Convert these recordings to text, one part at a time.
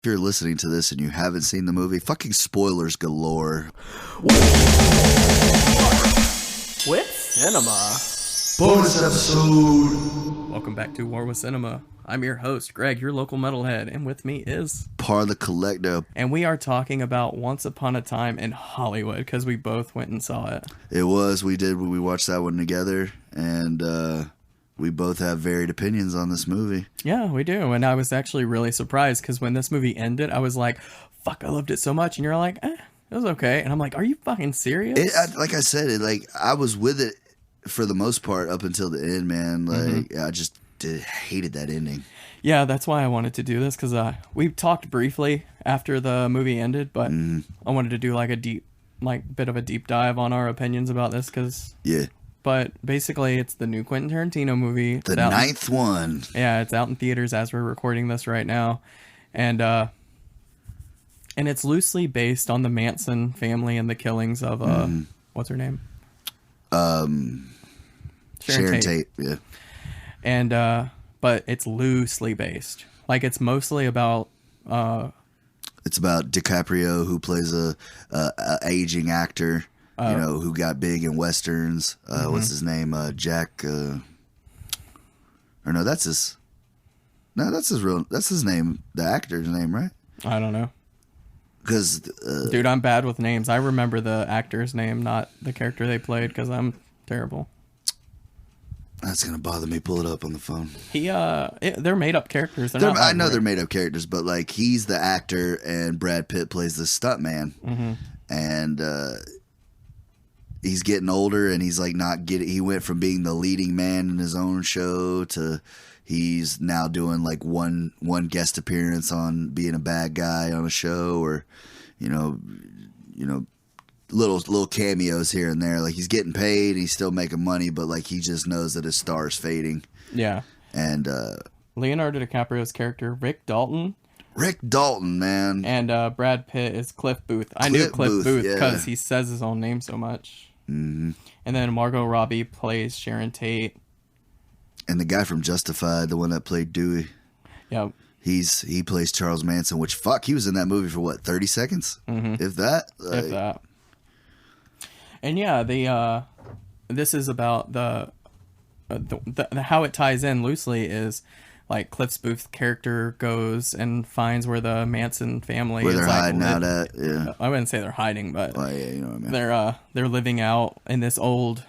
If you're listening to this and you haven't seen the movie, fucking spoilers galore. With Cinema. Bonus episode. Welcome back to War with Cinema. I'm your host, Greg, your local metalhead, and with me is... Par the Collector. And we are talking about Once Upon a Time in Hollywood, because we both went and saw it. It was, we watched that one together, and we both have varied opinions on this movie. Yeah, we do, and I was actually really surprised, because when this movie ended, I was like, fuck, I loved it so much, and you're like, it was okay, and I'm like, are you fucking serious? Like I said, I was with it for the most part up until the end, man. Like, I just hated that ending. Yeah, that's why I wanted to do this, because we talked briefly after the movie ended, but I wanted to do like a bit of a deep dive on our opinions about this, because... Yeah. But basically, it's the new Quentin Tarantino movie. The ninth one. Yeah, it's out in theaters as we're recording this right now. And it's loosely based on the Manson family and the killings of, what's her name? Sharon Tate, yeah. And, but it's loosely based. Like, it's mostly about... It's about DiCaprio, who plays a aging actor... who got big in westerns. What's his name? Jack. Or no, that's his name. The actor's name, right? I don't know. Because, dude, I'm bad with names. I remember the actor's name, not the character they played, because I'm terrible. That's gonna bother me. Pull it up on the phone. They're made up characters. I know they're made up characters, but like he's the actor, and Brad Pitt plays the stuntman, and. He's getting older, and he's like he went from being the leading man in his own show to he's now doing like one guest appearance on being a bad guy on a show, or little cameos here and there. Like he's getting paid, he's still making money, but like he just knows that his star is fading. Yeah. And Leonardo DiCaprio's character, Rick Dalton, man. And Brad Pitt is Cliff Booth. I knew Cliff Booth because he says his own name so much. And then Margot Robbie plays Sharon Tate. And the guy from Justified, the one that played Dewey. Yep. He plays Charles Manson, which he was in that movie for what, 30 seconds? If that? If that. And yeah, this is about the how it ties in loosely is like Cliff Booth's character goes and finds where the Manson family where is they're like hiding out at. Yeah, I wouldn't say they're hiding, but yeah, you know what I mean. They're living out in this old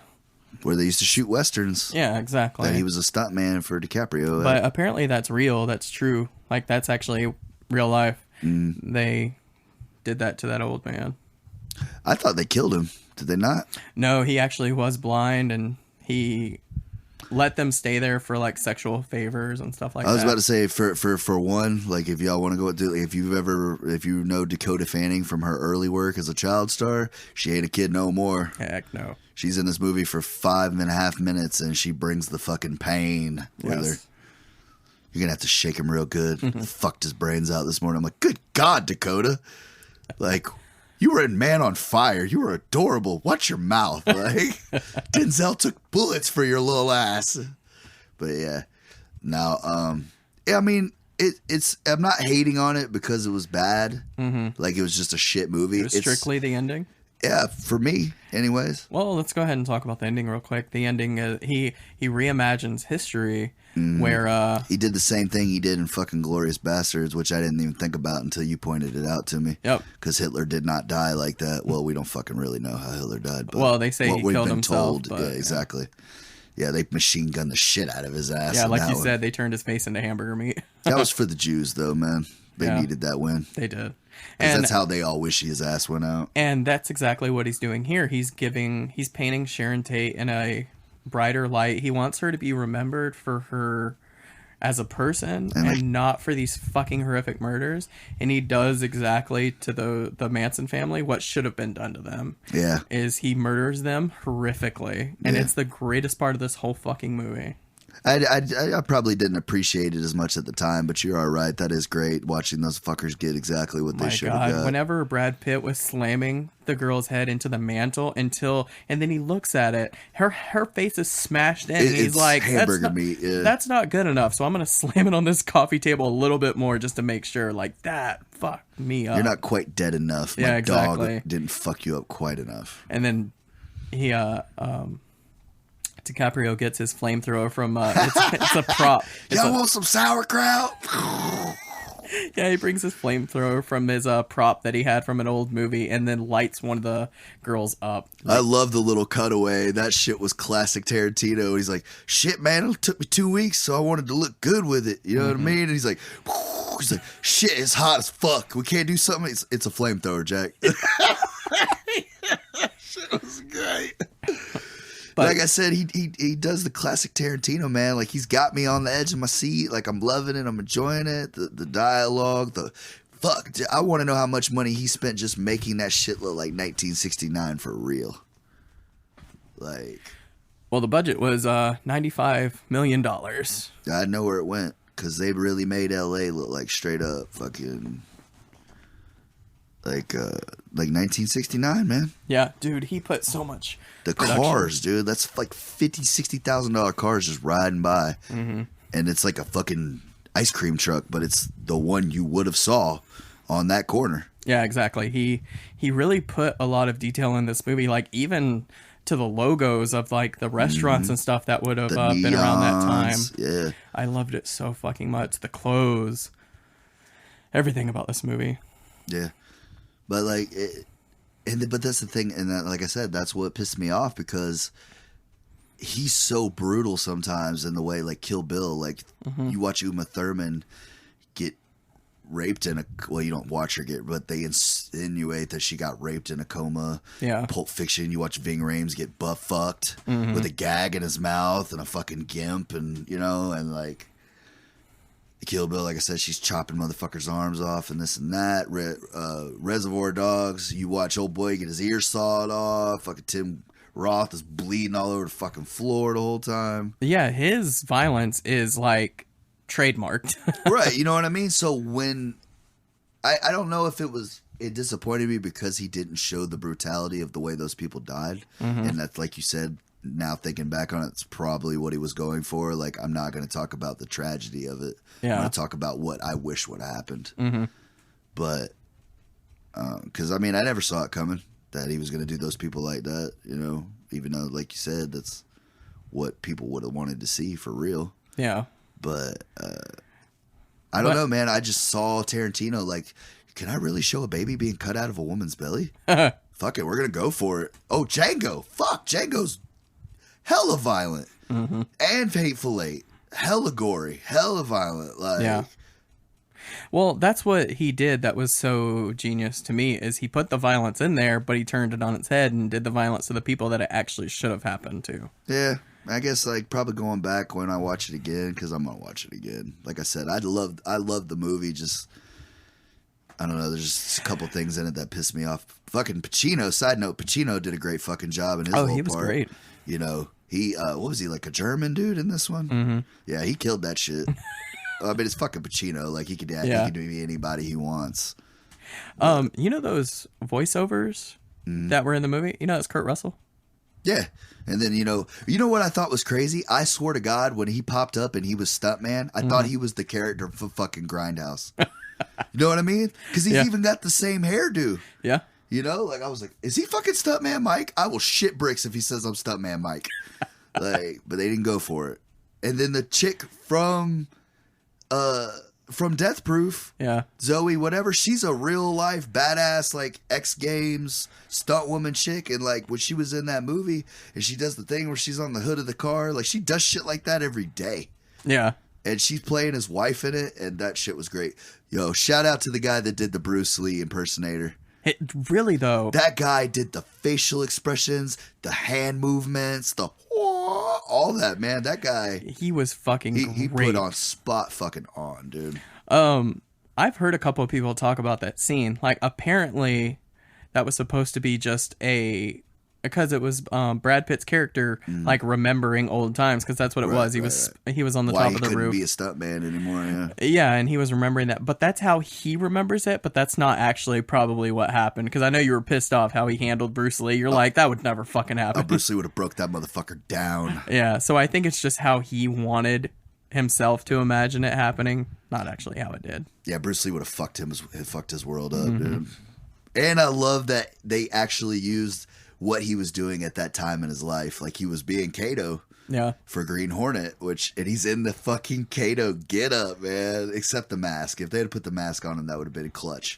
where they used to shoot westerns. Yeah, exactly. That he was a stuntman for DiCaprio. But apparently that's real. That's true. Like that's actually real life. They did that to that old man. I thought they killed him. Did they not? No, he actually was blind, and he let them stay there for like sexual favors and stuff like that. I was about to say for one, like if y'all want to go through, if you know Dakota Fanning from her early work as a child star, she ain't a kid no more. Heck no. She's in this movie for 5.5 minutes, and she brings the fucking pain with her. You're gonna have to shake him real good. Fucked his brains out this morning. I'm like, good God, Dakota, like. You were in Man on Fire. You were adorable. Watch your mouth. Like Denzel took bullets for your little ass. But yeah. Now, I mean, it's I'm not hating on it because it was bad. Like it was just a shit movie. It was strictly the ending? Yeah, for me, anyways. Well, let's go ahead and talk about the ending real quick. The ending, he reimagines history where... he did the same thing he did in fucking Glorious Bastards, which I didn't even think about until you pointed it out to me. Yep. Because Hitler did not die like that. Well, we don't fucking really know how Hitler died. But well, they say he killed himself. But, yeah, exactly. Yeah, they machine gunned the shit out of his ass. Yeah, like you said, they turned his face into hamburger meat. That was for the Jews, though, man. They needed that win. They did. And that's how they all wish his ass went out. And that's exactly what he's doing here. He's painting Sharon Tate in a brighter light. He wants her to be remembered for her as a person and not for these fucking horrific murders. And he does exactly to the Manson family what should have been done to them. Yeah. Is he murders them horrifically. And it's the greatest part of this whole fucking movie. I probably didn't appreciate it as much at the time, but you are right. That is great watching those fuckers get exactly what they should have got. Whenever Brad Pitt was slamming the girl's head into the mantle and then he looks at it, her face is smashed in. And he's like, hamburger meat. Yeah. That's not good enough. So I'm going to slam it on this coffee table a little bit more just to make sure like that fucked me up. You're not quite dead enough. Yeah, My exactly. dog didn't fuck you up quite enough. And then he, DiCaprio gets his flamethrower from it's a prop. Y'all want some sauerkraut? Yeah, he brings his flamethrower from his prop that he had from an old movie and then lights one of the girls up. I love the little cutaway. That shit was classic Tarantino. He's like, shit, man, it took me 2 weeks, so I wanted to look good with it. You know what I mean? And he's like, shit, it's hot as fuck. We can't do something. It's a flamethrower, Jack. Shit was great. But, like I said, he does the classic Tarantino, man. Like, he's got me on the edge of my seat. Like, I'm loving it. I'm enjoying it. The dialogue, fuck. I want to know how much money he spent just making that shit look like 1969 for real. Like, well, the budget was $95 million. I know where it went because they really made L.A. look like straight up fucking like 1969, man. Yeah, dude, he put so much. The cars, dude, that's like $50,000-$60,000 cars just riding by. Mm-hmm. And it's like a fucking ice cream truck, but it's the one you would have saw on that corner. Yeah, exactly. He really put a lot of detail in this movie, like even to the logos of like the restaurants and stuff that would have been around that time. Yeah. I loved it so fucking much. The clothes, everything about this movie. Yeah. But like but that's the thing, and that, like I said, that's what pissed me off because he's so brutal sometimes in the way, like Kill Bill. Like you watch Uma Thurman get raped in you don't watch her get, but they insinuate that she got raped in a coma. Yeah. Pulp Fiction, you watch Ving Rhames get butt fucked with a gag in his mouth and a fucking gimp, and and like. Kill Bill, like I said, she's chopping motherfuckers' arms off and this and that. Reservoir Dogs, you watch old boy get his ear sawed off. Fucking Tim Roth is bleeding all over the fucking floor the whole time. Yeah, his violence is like trademarked. Right, you know what I mean? So when I don't know if it disappointed me because he didn't show the brutality of the way those people died. And that's, like you said, now thinking back on it, it's probably what he was going for. Like, I'm not going to talk about the tragedy of it. Yeah. I'm going to talk about what I wish would have happened. But, because, I mean, I never saw it coming that he was going to do those people like that, even though, like you said, that's what people would have wanted to see for real. Yeah. But, I don't know, man. I just saw Tarantino like, can I really show a baby being cut out of a woman's belly? Fuck it, we're going to go for it. Oh, Django. Fuck, Django's hella violent and Hateful Eight, hella gory, hella violent. Like, yeah. Well, that's what he did. That was so genius to me. Is he put the violence in there, but he turned it on its head and did the violence to the people that it actually should have happened to. Yeah, I guess like probably going back when I watch it again because I'm gonna watch it again. Like I said, I love the movie. Just I don't know. There's just a couple things in it that pissed me off. Fucking Pacino. Side note: Pacino did a great fucking job in his little part. Oh, he was great. He what was he, like a German dude in this one? Yeah, he killed that shit. I mean, it's fucking Pacino. Like he could be anybody he wants. You know those voiceovers that were in the movie? It's Kurt Russell. Yeah, and then you know what I thought was crazy? I swear to God, when he popped up and he was Stuntman, I thought he was the character for fucking Grindhouse. You know what I mean? Because he's even got the same hairdo. Yeah. Like I was like, is he fucking Stuntman Mike? I will shit bricks if he says I'm Stuntman Mike. But they didn't go for it. And then the chick from Death Proof, Zoe, whatever, she's a real life badass, like X Games stunt woman chick. And like when she was in that movie and she does the thing where she's on the hood of the car, like she does shit like that every day. Yeah. And she's playing his wife in it, and that shit was great. Yo, shout out to the guy that did the Bruce Lee impersonator. It really though. That guy did the facial expressions, the hand movements, all that, man. That guy, he was fucking great. He put on spot fucking on, dude. I've heard a couple of people talk about that scene. Like apparently that was supposed to be just a because it was Brad Pitt's character like remembering old times, because that's what it was. He was on the top of the roof. Why he couldn't be a stuntman anymore? Yeah. Yeah, and he was remembering that, but that's how he remembers it. But that's not actually probably what happened, because I know you were pissed off how he handled Bruce Lee. You're like, that would never fucking happen. Bruce Lee would have broke that motherfucker down. Yeah, so I think it's just how he wanted himself to imagine it happening, not actually how it did. Yeah, Bruce Lee would have fucked his world up, dude. And I love that they actually used what he was doing at that time in his life. Like, he was being Kato for Green Hornet, and he's in the fucking Kato getup, man. Except the mask. If they had put the mask on him, that would have been clutch.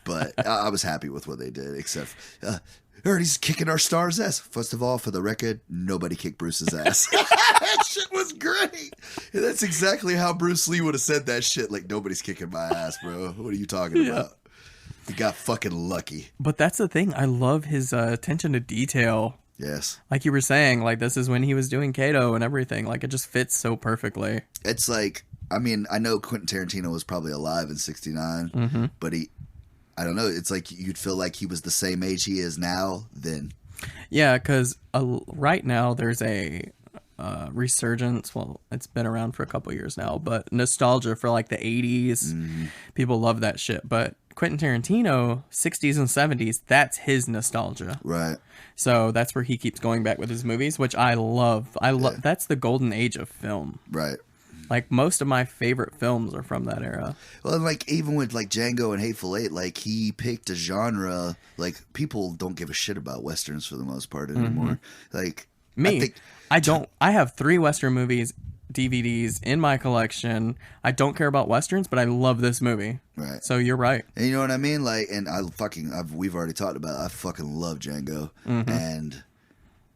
But I was happy with what they did, except heard he's kicking our star's ass. First of all, for the record, nobody kicked Bruce's ass. That shit was great. And that's exactly how Bruce Lee would have said that shit. Like, nobody's kicking my ass, bro. What are you talking about? He got fucking lucky. But that's the thing. I love his attention to detail. Yes. Like you were saying, like, this is when he was doing Kato and everything. Like, it just fits so perfectly. It's like, I mean, I know Quentin Tarantino was probably alive in 69, but I don't know. It's like you'd feel like he was the same age he is now then. Yeah, because right now there's a resurgence. Well, it's been around for a couple years now, but nostalgia for like the 80s. People love that shit. But Quentin Tarantino, 60s and 70s, that's his nostalgia. Right. So that's where he keeps going back with his movies, which I love. That's the golden age of film. Right. Like, most of my favorite films are from that era. Well, like, even with, like, Django and Hateful Eight, like, he picked a genre. Like, people don't give a shit about Westerns for the most part anymore. Like, I don't. I have 3 Western movies, DVDs in my collection. I don't care about Westerns, but I love this movie. Right. So you're right. And you know what I mean? Like, and we've already talked about it. I fucking love Django. And,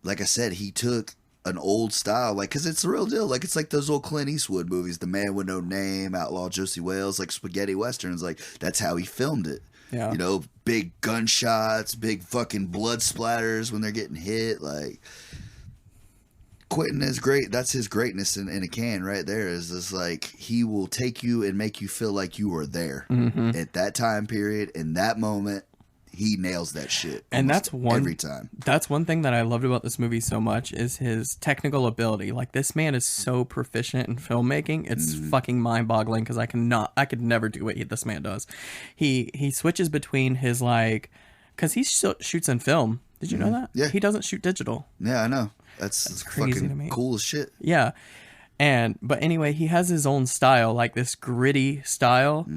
like I said, he took an old style, like, because it's the real deal. Like, it's like those old Clint Eastwood movies, The Man with No Name, Outlaw Josie Wales, like spaghetti westerns. Like, that's how he filmed it. Yeah. You know, big gunshots, big fucking blood splatters when they're getting hit. Like, Quentin is great. That's his greatness in a can right there. Is this, like, he will take you and make you feel like you were there at that time period, in that moment. He nails that shit. And that's every time. That's one thing that I loved about this movie so much, is his technical ability. Like, this man is so proficient in filmmaking. It's fucking mind-boggling, because I could never do what this man does. He switches between his, like, because he shoots in film. Did you know that? Yeah. He doesn't shoot digital. Yeah, I know. That's crazy fucking to me. Cool as shit. Yeah. But anyway, he has his own style, like this gritty style.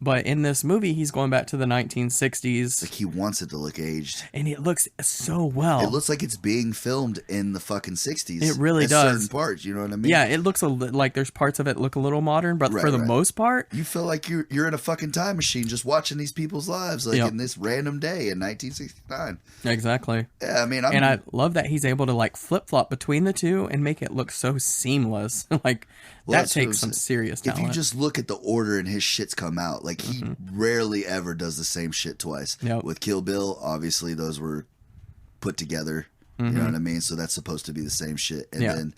But in this movie, he's going back to the 1960s. Like, he wants it to look aged. And it looks so well. It looks like it's being filmed in the fucking 60s. It really does. Certain parts, you know what I mean? Yeah, it looks like there's parts of it look a little modern, but for the most part... You feel like you're in a fucking time machine just watching these people's lives, like, in this random day in 1969. Exactly. Yeah, I mean... I love that he's able to, like, flip-flop between the two and make it look so seamless. Like, that takes some serious talent. If you just look at the order and his shits come out, like, he rarely ever does the same shit twice. With Kill Bill, obviously those were put together, you know what I mean? So that's supposed to be the same shit. And then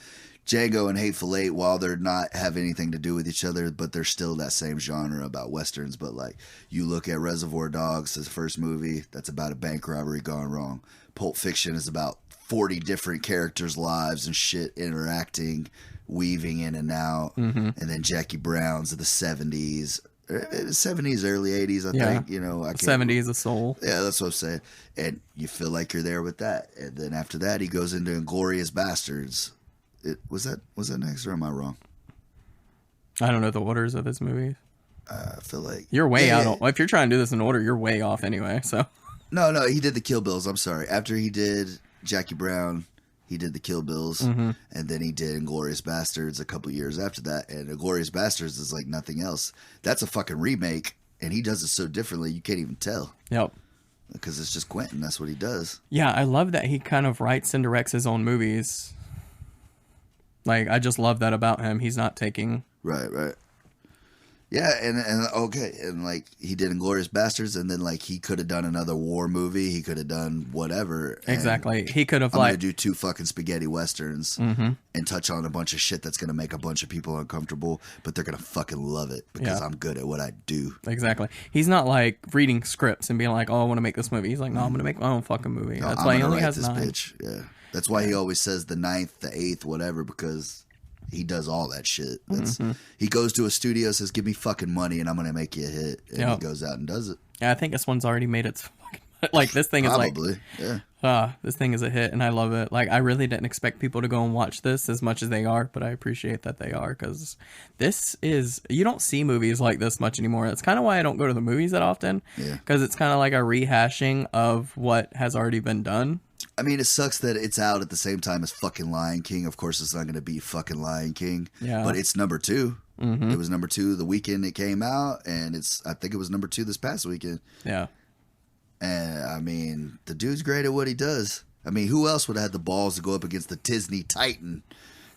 Django and Hateful Eight, while they're not have anything to do with each other, but they're still that same genre about westerns. But, like, you look at Reservoir Dogs, his first movie, that's about a bank robbery gone wrong. Pulp Fiction is about 40 different characters' lives and shit interacting, weaving in and out. And then Jackie Brown's of the 70s, early 80s, I think. You know, 70s of soul. Yeah, that's what I'm saying. And you feel like you're there with that. And then after that, he goes into Inglourious Bastards. Was that next, or am I wrong? I don't know the orders of his movies. I feel like you're way out. If you're trying to do this in order, you're way off anyway. So no, he did the Kill Bills. I'm sorry. After he did Jackie Brown, he did the Kill Bills, and then he did Inglourious Bastards a couple years after that. And Inglourious Bastards is like nothing else. That's a fucking remake, and he does it so differently you can't even tell. Yep. Because it's just Quentin. That's what he does. Yeah, I love that he kind of writes and directs his own movies. Like, I just love that about him. He's not taking... Right. Yeah, and okay, and like he did Inglourious Bastards, and then like he could have done another war movie. He could have done whatever. Exactly. He could have I'm gonna do 2 fucking spaghetti westerns and touch on a bunch of shit that's gonna make a bunch of people uncomfortable, but they're gonna fucking love it because I'm good at what I do. Exactly. He's not like reading scripts and being like, "Oh, I want to make this movie." He's like, "No, I'm gonna make my own fucking movie." No, That's I'm why he gonna only write has this 9. bitch. Yeah, that's why he always says the 9th, the 8th, whatever, because he does all that shit. He goes to a studio, says, "Give me fucking money, and I'm gonna make you a hit," and he goes out and does it. Yeah, I think this one's already made its fucking like this thing Probably, is like yeah. This thing is a hit, and I love it. Like I really didn't expect people to go and watch this as much as they are, but I appreciate that they are because this is you don't see movies like this much anymore. That's kind of why I don't go to the movies that often. Yeah, because it's kind of like a rehashing of what has already been done. I mean, it sucks that it's out at the same time as fucking Lion King. Of course, it's not going to be fucking Lion King. Yeah. But it's number 2. It was number 2 the weekend it came out, and I think it was number 2 this past weekend. Yeah. And, I mean, the dude's great at what he does. I mean, who else would have had the balls to go up against the Disney Titan?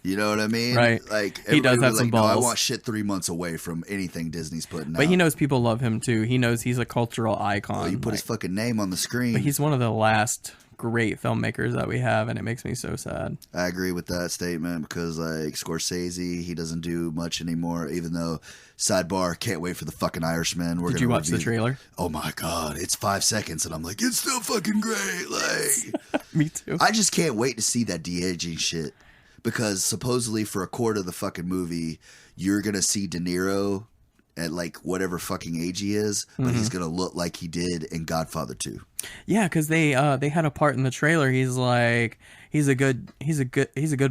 You know what I mean? Right. Like, he does have was some like, balls. No, I want shit 3 months away from anything Disney's putting out. But he knows people love him, too. He knows he's a cultural icon. Well, you put his fucking name on the screen. But he's one of the last great filmmakers that we have, and it makes me so sad. I agree with that statement because, like, Scorsese, he doesn't do much anymore, even though, sidebar, can't wait for the fucking Irishman. Did you watch the trailer? Oh, my God. It's 5 seconds, and I'm like, it's still fucking great. Like, me too. I just can't wait to see that de-aging shit because supposedly for a quarter of the fucking movie, you're going to see De Niro at, like, whatever fucking age he is, but he's going to look like he did in Godfather 2. Yeah, because they had a part in the trailer. He's like, he's a good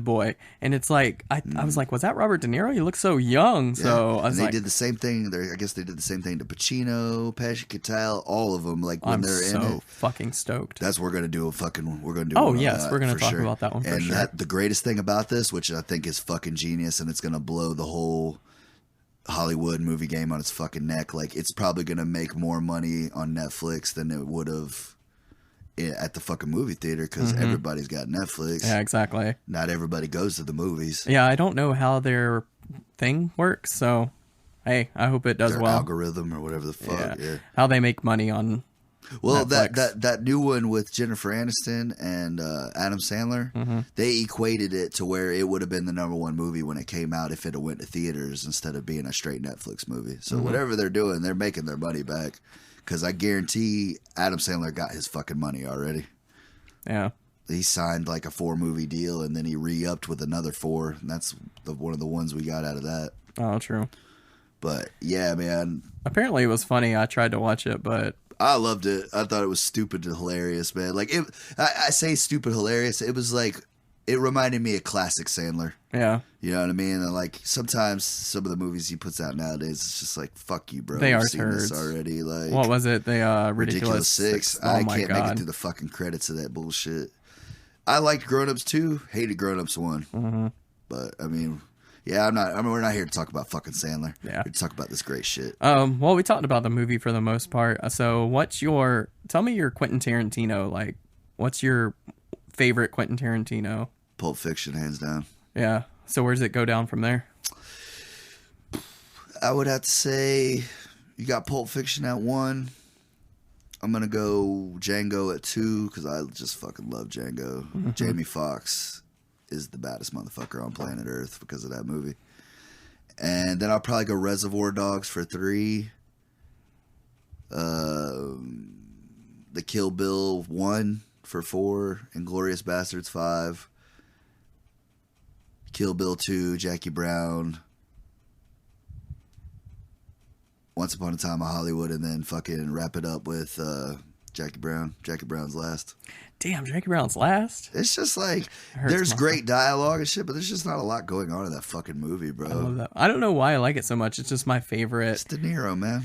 boy, and it's like I was like, was that Robert De Niro? He looks so young. Yeah. So I was and they did the same thing. I guess they did the same thing to Pacino, Pesci, Cattell, all of them. Like when they're in it, fucking stoked. That's we're gonna do. We're gonna do. Oh yes, we're gonna talk about that one for and sure. The greatest thing about this, which I think is fucking genius, and it's gonna blow the whole Hollywood movie game on its fucking neck. Like it's probably gonna make more money on Netflix than it would have at the fucking movie theater because everybody's got Netflix. Yeah, exactly. Not everybody goes to the movies. Yeah, I don't know how their thing works, so hey, I hope it does Their well. algorithm or whatever the fuck. Yeah. How they make money on. Well, Netflix. that new one with Jennifer Aniston and Adam Sandler, they equated it to where it would have been the #1 movie when it came out if it had went to theaters instead of being a straight Netflix movie. So whatever they're doing, they're making their money back. Because I guarantee Adam Sandler got his fucking money already. Yeah. He signed like a 4-movie deal and then he re-upped with another 4. And that's one of the ones we got out of that. Oh, true. But yeah, man. Apparently it was funny. I tried to watch it, but I loved it. I thought it was stupid and hilarious, man. Like I say stupid hilarious. It was like it reminded me of classic Sandler. Yeah. You know what I mean? And like sometimes some of the movies he puts out nowadays, it's just like fuck you, bro. They are I've seen this turds. already. Like what was it? The Ridiculous 6. Oh I my can't God. make it through the fucking credits of that bullshit. I liked Grown Ups 2. Hated Grown Ups 1. But I mean, yeah, we're not here to talk about fucking Sandler. Yeah. We're here to talk about this great shit. Well, we talked about the movie for the most part. So, tell me your Quentin Tarantino, like, what's your favorite Quentin Tarantino? Pulp Fiction, hands down. Yeah. So, where does it go down from there? I would have to say you got Pulp Fiction at 1. I'm going to go Django at 2 because I just fucking love Django. Jamie Foxx is the baddest motherfucker on planet Earth because of that movie. And then I'll probably go Reservoir Dogs for 3. The Kill Bill 1 for 4. Inglourious Bastards 5. Kill Bill 2, Jackie Brown. Once Upon a Time in Hollywood, and then fucking wrap it up with Jackie Brown. Jackie Brown's last. Damn, Jackie Brown's last? It's just like, there's great dialogue and shit, but there's just not a lot going on in that fucking movie, bro. I love that. I don't know why I like it so much. It's just my favorite. It's De Niro, man.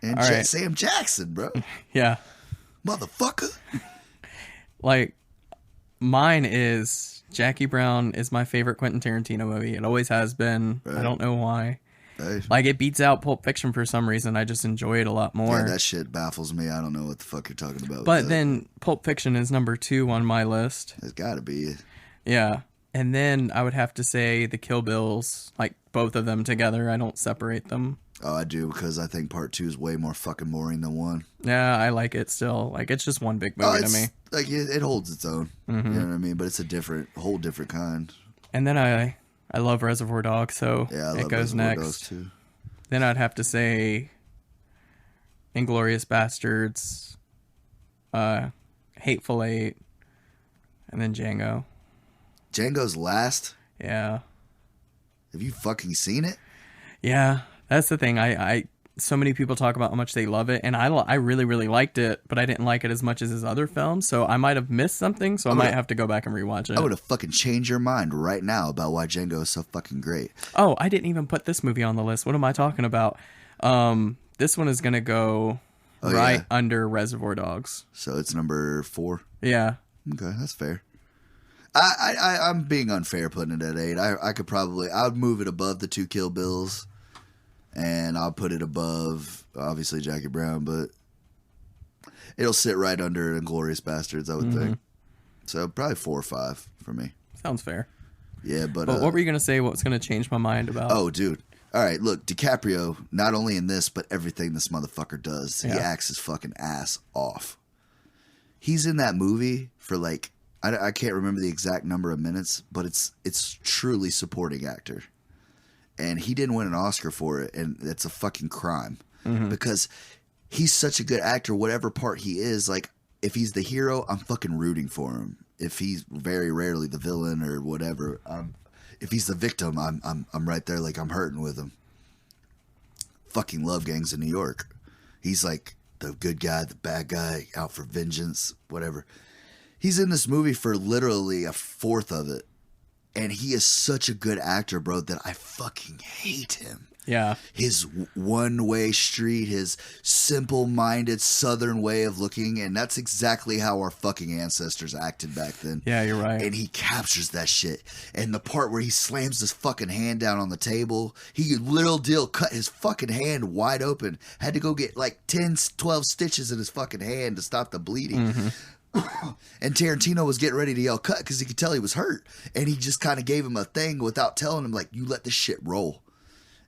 And right. Sam Jackson, bro. Yeah. Motherfucker. Like, mine is Jackie Brown is my favorite Quentin Tarantino movie. It always has been. Right. I don't know why. Hey. Like, it beats out Pulp Fiction for some reason. I just enjoy it a lot more. Yeah, that shit baffles me. I don't know what the fuck you're talking about. But then Pulp Fiction is number 2 on my list. It's gotta be. Yeah. And then I would have to say the Kill Bills, like both of them together. I don't separate them. Oh, I do, because I think part 2 is way more fucking boring than 1. Yeah, I like it still. Like, it's just one big movie to me. Like, it holds its own. You know what I mean? But it's a whole different kind. And then I love Reservoir Dogs, so Yeah, I it love goes Reservoir next. Dogs too. Then I'd have to say Inglourious Bastards, Hateful Eight, and then Django. Django's last? Yeah. Have you fucking seen it? Yeah, that's the thing. I so many people talk about how much they love it, and I really, really liked it, but I didn't like it as much as his other films, so I might have missed something, so I might have to go back and rewatch it. I would have fucking changed your mind right now about why Django is so fucking great. Oh, I didn't even put this movie on the list. What am I talking about? This one is going to go under Reservoir Dogs. So it's number 4? Yeah. Okay, that's fair. I'm being unfair putting it at 8. I would move it above the 2 Kill Bills, and I'll put it above, obviously, Jackie Brown, but it'll sit right under Inglourious Bastards, I would think. So probably 4 or 5 for me. Sounds fair. Yeah, but what were you going to say? What's going to change my mind about? Oh, dude. All right, look, DiCaprio, not only in this, but everything this motherfucker does, he acts his fucking ass off. He's in that movie for like, I can't remember the exact number of minutes, but it's truly supporting actor. And he didn't win an Oscar for it, and it's a fucking crime. Because he's such a good actor, whatever part he is, like, if he's the hero, I'm fucking rooting for him. If he's very rarely the villain or whatever, if he's the victim, I'm right there, like, I'm hurting with him. Fucking love Gangs of New York. He's like the good guy, the bad guy, out for vengeance, whatever. He's in this movie for literally a fourth of it. And he is such a good actor, bro, that I fucking hate him. Yeah. His one-way street, his simple-minded southern way of looking, and that's exactly how our fucking ancestors acted back then. Yeah, you're right. And he captures that shit. And the part where he slams his fucking hand down on the table, he little deal cut his fucking hand wide open. Had to go get like 10, 12 stitches in his fucking hand to stop the bleeding. And Tarantino was getting ready to yell cut because he could tell he was hurt. And he just kind of gave him a thing without telling him, like, you let this shit roll.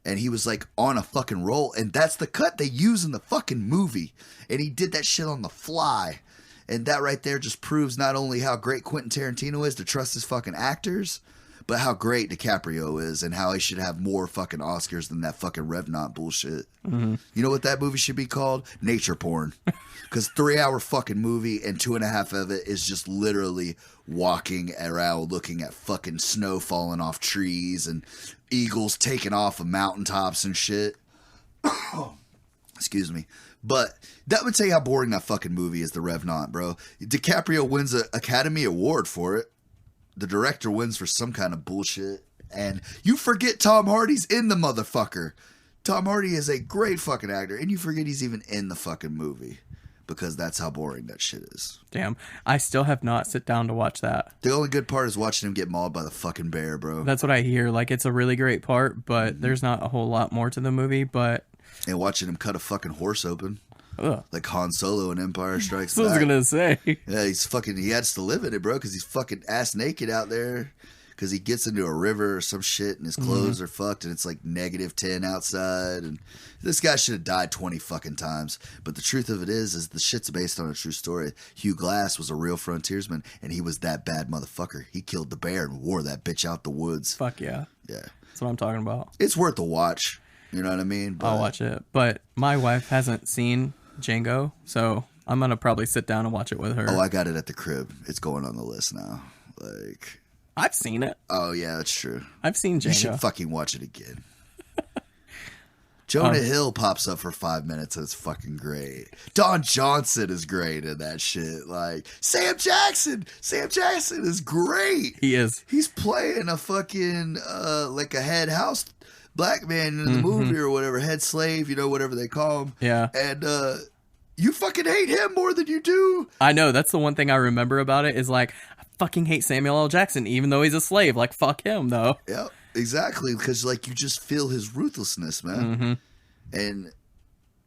And he was like on a fucking roll. And that's the cut they use in the fucking movie. And he did that shit on the fly. And that right there just proves not only how great Quentin Tarantino is to trust his fucking actors, but how great DiCaprio is and how he should have more fucking Oscars than that fucking Revenant bullshit. You know what that movie should be called? Nature porn. Because 3-hour fucking movie and 2.5 of it is just literally walking around looking at fucking snow falling off trees and eagles taking off of mountaintops and shit. Excuse me. But that would tell you how boring that fucking movie is, The Revenant, bro. DiCaprio wins an Academy Award for it. The director wins for some kind of bullshit. And you forget Tom Hardy's in the motherfucker. Tom Hardy is a great fucking actor. And you forget he's even in the fucking movie. Because that's how boring that shit is. Damn. I still have not sit down to watch that. The only good part is watching him get mauled by the fucking bear, bro. That's what I hear. Like, it's a really great part, but there's not a whole lot more to the movie, but... And watching him cut a fucking horse open. Ugh. Like Han Solo in Empire Strikes Back. I was gonna say. Yeah, he has to live in it, bro, because he's fucking ass naked out there. Because he gets into a river or some shit and his clothes are fucked and it's like -10 outside. And this guy should have died 20 fucking times. But the truth of it is the shit's based on a true story. Hugh Glass was a real frontiersman and he was that bad motherfucker. He killed the bear and wore that bitch out the woods. Fuck yeah. Yeah. That's what I'm talking about. It's worth a watch. You know what I mean? I'll watch it. But my wife hasn't seen Django, so I'm going to probably sit down and watch it with her. Oh, I got it at the crib. It's going on the list now. Like... I've seen it. Oh, yeah, that's true. I've seen Django. You should fucking watch it again. Jonah Hill pops up for 5 minutes and it's fucking great. Don Johnson is great in that shit. Like, Sam Jackson is great. He is. He's playing a fucking, like a head house black man in the movie or whatever, head slave, you know, whatever they call him. Yeah. And, you fucking hate him more than you do. I know. That's the one thing I remember about it is like, I fucking hate Samuel L. Jackson, even though he's a slave. Like, fuck him, though. Yeah, exactly. Because, like, you just feel his ruthlessness, man. And,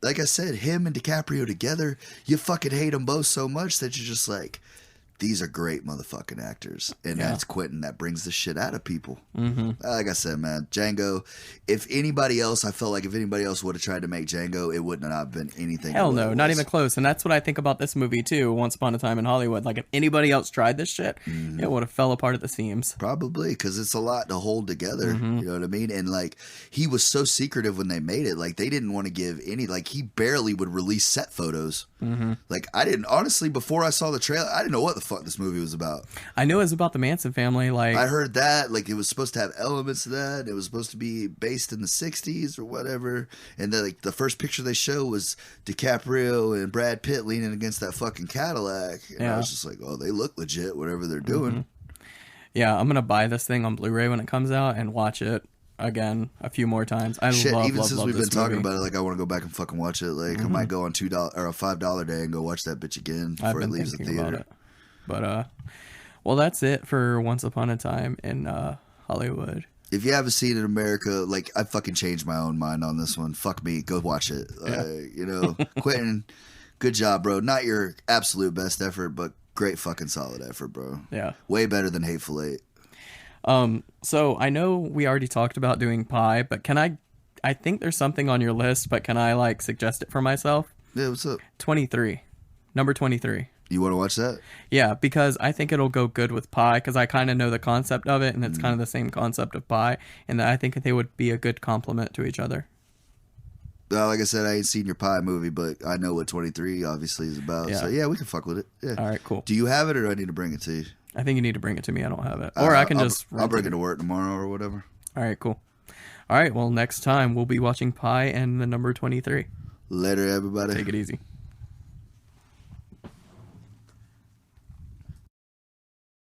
like I said, him and DiCaprio together, you fucking hate them both so much that you're just like, these are great motherfucking actors. And that's Quentin that brings the shit out of people. Like I said, man, Django, if anybody else, I felt like if anybody else would have tried to make Django, it wouldn't have been anything. Hell no, not even close. And that's what I think about this movie too, Once Upon a Time in Hollywood. Like if anybody else tried this shit, it would have fell apart at the seams. Probably, because it's a lot to hold together. You know what I mean? And like, he was so secretive when they made it. Like, they didn't want to give any, like, he barely would release set photos. Like, I didn't, honestly, before I saw the trailer, I didn't know what the fuck this movie was about. I knew it was about the Manson family. Like, I heard that, like, it was supposed to have elements of that. It was supposed to be based in the 60s or whatever. And then, like, the first picture they show was DiCaprio and Brad Pitt leaning against that fucking Cadillac. And I was just like, oh, they look legit, whatever they're doing. Yeah, I'm going to buy this thing on Blu-ray when it comes out and watch it again a few more times. Even since we've been talking about it, like, I want to go back and fucking watch it. Like, I might go on $2 or a $5 day and go watch that bitch again before it leaves the theater. But well, that's it for Once Upon a Time in Hollywood. If you haven't seen it in America, like, I fucking changed my own mind on this one. Fuck me, go watch it. You know, Quentin, good job, bro. Not your absolute best effort, but great fucking solid effort, bro. Yeah, way better than Hateful Eight. So I know we already talked about doing Pi, but I think there's something on your list, but can I like suggest it for myself? Yeah, what's up? 23. Number 23. You want to watch that? Yeah, because I think it'll go good with Pi, because I kind of know the concept of it, and it's kind of the same concept of Pi, and I think they would be a good complement to each other. Like I said, I ain't seen your Pi movie, but I know what 23 obviously is about. Yeah. So yeah, we can fuck with it. Yeah. All right, cool. Do you have it, or do I need to bring it to you? I think you need to bring it to me. I don't have it. Or I can I'll bring it to work tomorrow or whatever. All right, cool. All right, well, next time we'll be watching Pi and the number 23. Later, everybody. Take it easy.